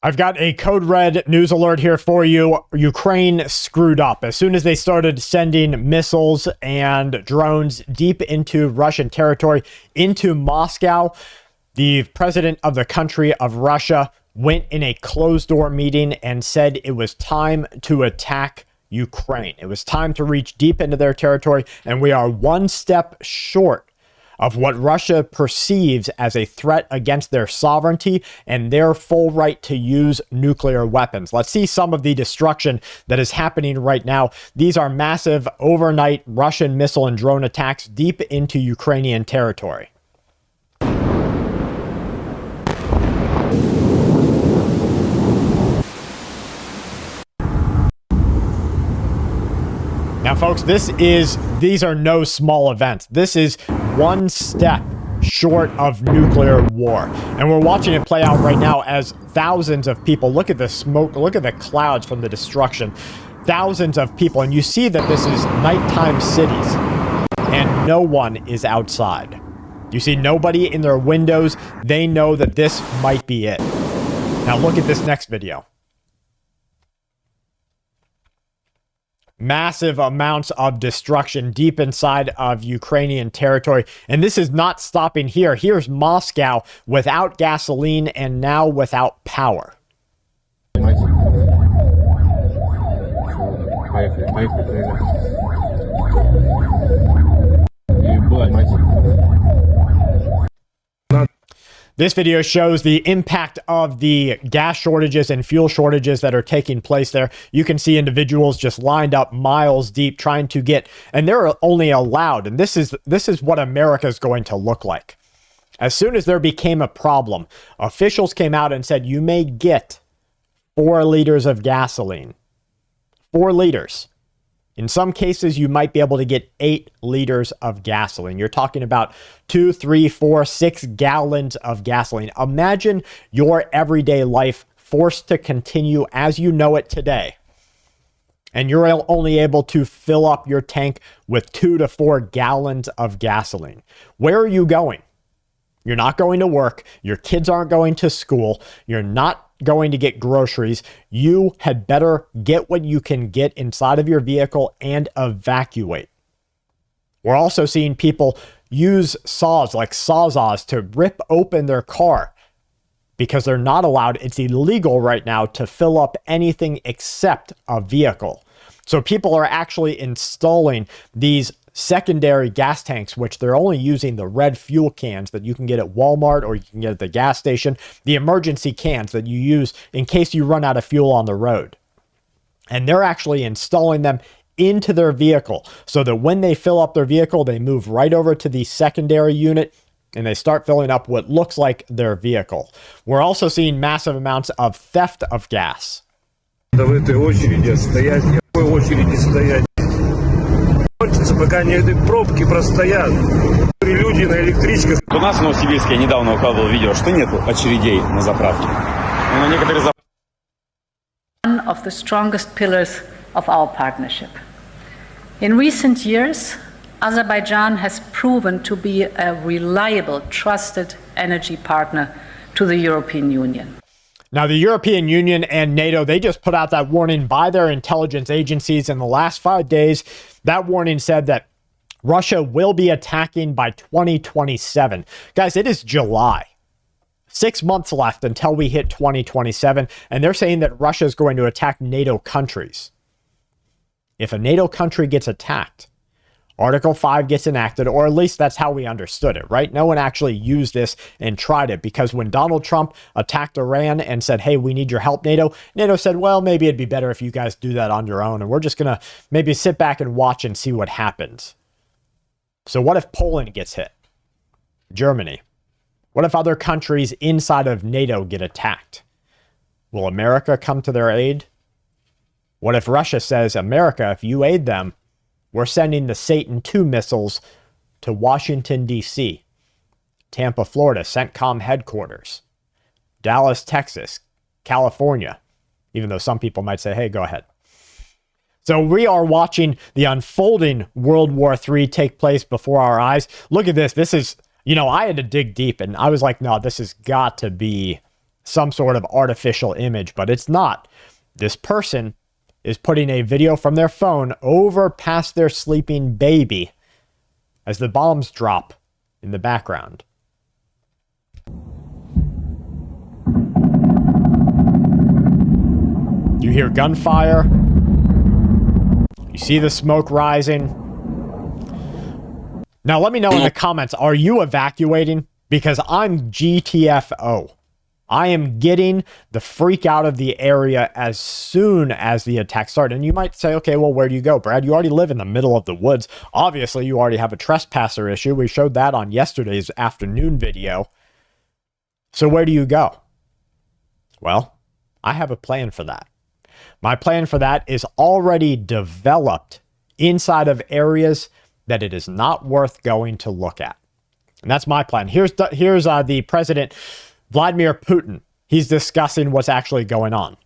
I've got a code red news alert here for you. Ukraine screwed up. As soon as they started sending missiles and drones deep into Russian territory, into Moscow, the president of the country of Russia went in a closed-door meeting and said it was time to attack Ukraine. It was time to reach deep into their territory, and we are one step short of what Russia perceives as a threat against their sovereignty and their full right to use nuclear weapons. Let's see some of the destruction that is happening right now. These are massive overnight Russian missile and drone attacks deep into Ukrainian territory. Now, folks, these are no small events. This is one step short of nuclear war. And we're watching it play out right now as thousands of people, look at the smoke, look at the clouds from the destruction. Thousands of people, and you see that this is nighttime cities, and no one is outside. You see nobody in their windows. They know that this might be it. Now look at this next video. Massive amounts of destruction deep inside of Ukrainian territory. And this is not stopping here. Here's Moscow without gasoline and now without power. This video shows the impact of the gas shortages and fuel shortages that are taking place there. You can see individuals just lined up miles deep trying to get, and they're only allowed, and this is what America is going to look like. As soon as there became a problem, officials came out and said, you may get 4 liters of gasoline. 4 liters. In some cases, you might be able to get 8 liters of gasoline. You're talking about 2, 3, 4, 6 gallons of gasoline. Imagine your everyday life forced to continue as you know it today. And you're only able to fill up your tank with 2 to 4 gallons of gasoline. Where are you going? You're not going to work. Your kids aren't going to school. You're not going to get groceries. You had better get what you can get inside of your vehicle and evacuate. We're also seeing people use saws like sawzalls to rip open their car because they're not allowed. It's illegal right now to fill up anything except a vehicle. So people are actually installing these secondary gas tanks, which they're only using the red fuel cans that you can get at Walmart or you can get at the gas station, the emergency cans that you use in case you run out of fuel on the road. And they're actually installing them into their vehicle so that when they fill up their vehicle, they move right over to the secondary unit and they start filling up what looks like their vehicle. We're also seeing massive amounts of theft of gas. Пока не пробки простоят. Люди на электричках. У нас в Новосибирске я недавно укладывал видео, что нет очередей на заправке. Но некоторые One of the strongest pillars of our partnership. In recent years, Azerbaijan has proven to be a reliable, trusted energy partner to the European Union. Now, the European Union and NATO, they just put out that warning by their intelligence agencies in the last 5 days. That warning said that Russia will be attacking by 2027. Guys, it is July. 6 months left until we hit 2027, and they're saying that Russia is going to attack NATO countries. If a NATO country gets attacked, Article 5 gets enacted, or at least that's how we understood it, right? No one actually used this and tried it because when Donald Trump attacked Iran and said, hey, we need your help, NATO said, well, maybe it'd be better if you guys do that on your own. And we're just going to maybe sit back and watch and see what happens. So what if Poland gets hit? Germany? What if other countries inside of NATO get attacked? Will America come to their aid? What if Russia says, America, if you aid them, we're sending the Satan II missiles to Washington, D.C., Tampa, Florida, CENTCOM headquarters, Dallas, Texas, California, even though some people might say, hey, go ahead. So we are watching the unfolding World War III take place before our eyes. Look at this. This is, I had to dig deep, and I was like, no, this has got to be some sort of artificial image, but it's not. This person is putting a video from their phone over past their sleeping baby as the bombs drop in the background. You hear gunfire. You see the smoke rising. Now let me know in the comments, are you evacuating? Because I'm GTFO. I am getting the freak out of the area as soon as the attack started. And you might say, okay, well, where do you go, Brad? You already live in the middle of the woods. Obviously, you already have a trespasser issue. We showed that on yesterday's afternoon video. So where do you go? Well, I have a plan for that. My plan for that is already developed inside of areas that it is not worth going to look at. And that's my plan. Here's the president, Vladimir Putin. He's discussing what's actually going on.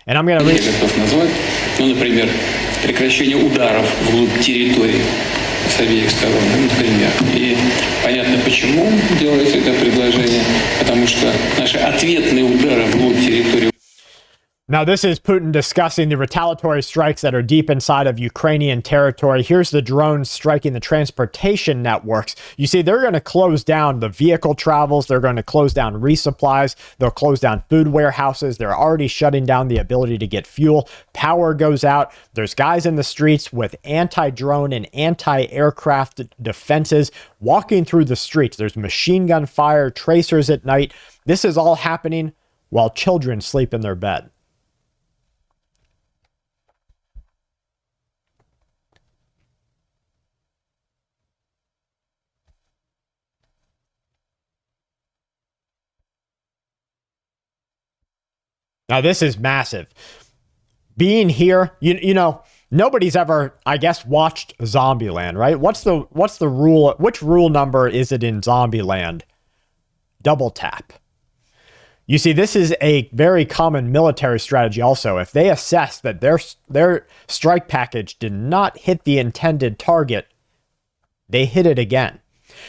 And I'm going to read. Например, прекращение ударов вглубь территории с обеих сторон, например. И понятно, почему делается это предложение, потому что наши ответные удары вглубь территории. Now, this is Putin discussing the retaliatory strikes that are deep inside of Ukrainian territory. Here's the drones striking the transportation networks. You see, they're going to close down the vehicle travels. They're going to close down resupplies. They'll close down food warehouses. They're already shutting down the ability to get fuel. Power goes out. There's guys in the streets with anti-drone and anti-aircraft defenses walking through the streets. There's machine gun fire, tracers at night. This is all happening while children sleep in their bed. Now, this is massive. Being here, you know, nobody's ever, I guess, watched Zombieland, right? What's the rule? Which rule number is it in Zombieland? Double tap. You see, this is a very common military strategy also. If they assess that their strike package did not hit the intended target, they hit it again.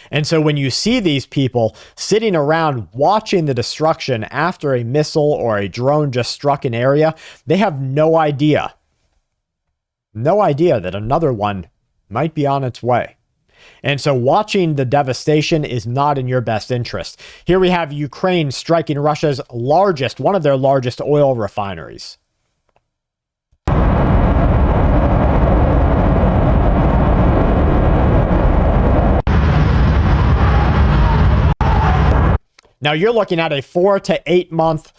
And so when you see these people sitting around watching the destruction after a missile or a drone just struck an area, they have no idea that another one might be on its way. And so watching the devastation is not in your best interest. Here we have Ukraine striking Russia's one of their largest oil refineries. Now you're looking at a 4 to 8 month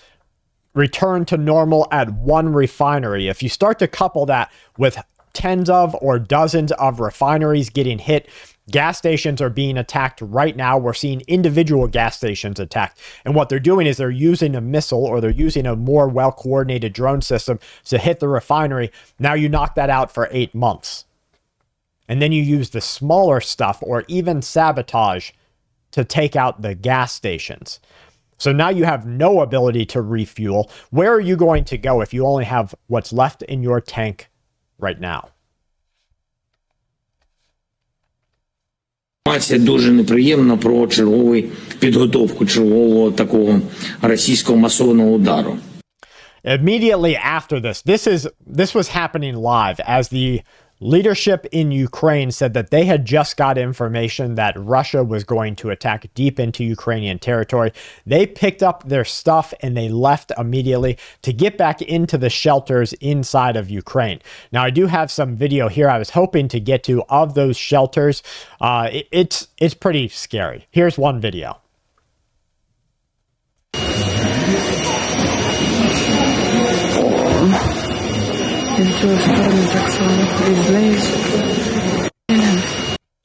return to normal at one refinery. If you start to couple that with tens of or dozens of refineries getting hit, gas stations are being attacked right now. We're seeing individual gas stations attacked. And what they're doing is they're using a missile or they're using a more well-coordinated drone system to hit the refinery. Now you knock that out for 8 months. And then you use the smaller stuff or even sabotage to take out the gas stations. So now you have no ability to refuel. Where are you going to go if you only have what's left in your tank right now? Дуже неприємна про підготовку чергового такого російського масованого удару. Immediately after this was happening live as the leadership in Ukraine said that they had just got information that Russia was going to attack deep into Ukrainian territory. They picked up their stuff and they left immediately to get back into the shelters inside of Ukraine. Now, I do have some video here I was hoping to get to of those shelters. It's pretty scary. Here's one video.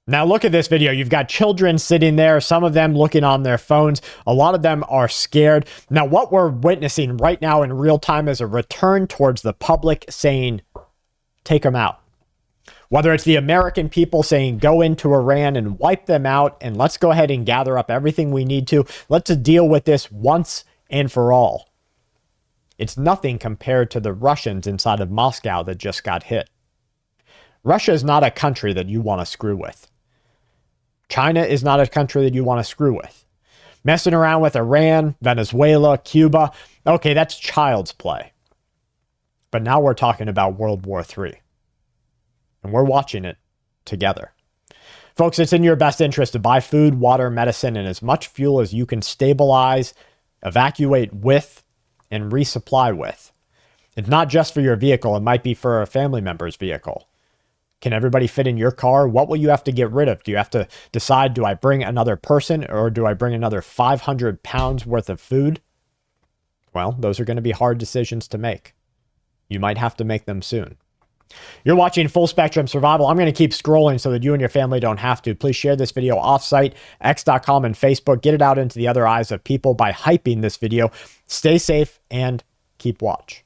Now look at this video. You've got children sitting there, some of them looking on their phones. A lot of them are scared. Now what we're witnessing right now in real time is a return towards the public saying, take them out. Whether it's the American people saying, go into Iran and wipe them out, and let's go ahead and gather up everything we need to. Let's deal with this once and for all. It's nothing compared to the Russians inside of Moscow that just got hit. Russia is not a country that you want to screw with. China is not a country that you want to screw with. Messing around with Iran, Venezuela, Cuba, okay, that's child's play. But now we're talking about World War III. And we're watching it together. Folks, it's in your best interest to buy food, water, medicine, and as much fuel as you can stabilize, evacuate with, and resupply with. It's not just for your vehicle. It might be for a family member's vehicle. Can everybody fit in your car? What will you have to get rid of? Do you have to decide, do I bring another person or do I bring another 500 pounds worth of food? Well, those are going to be hard decisions to make. You might have to make them soon. You're watching Full Spectrum Survival. I'm going to keep scrolling so that you and your family don't have to. Please share this video offsite, x.com and Facebook. Get it out into the other eyes of people by hyping this video. Stay safe and keep watch.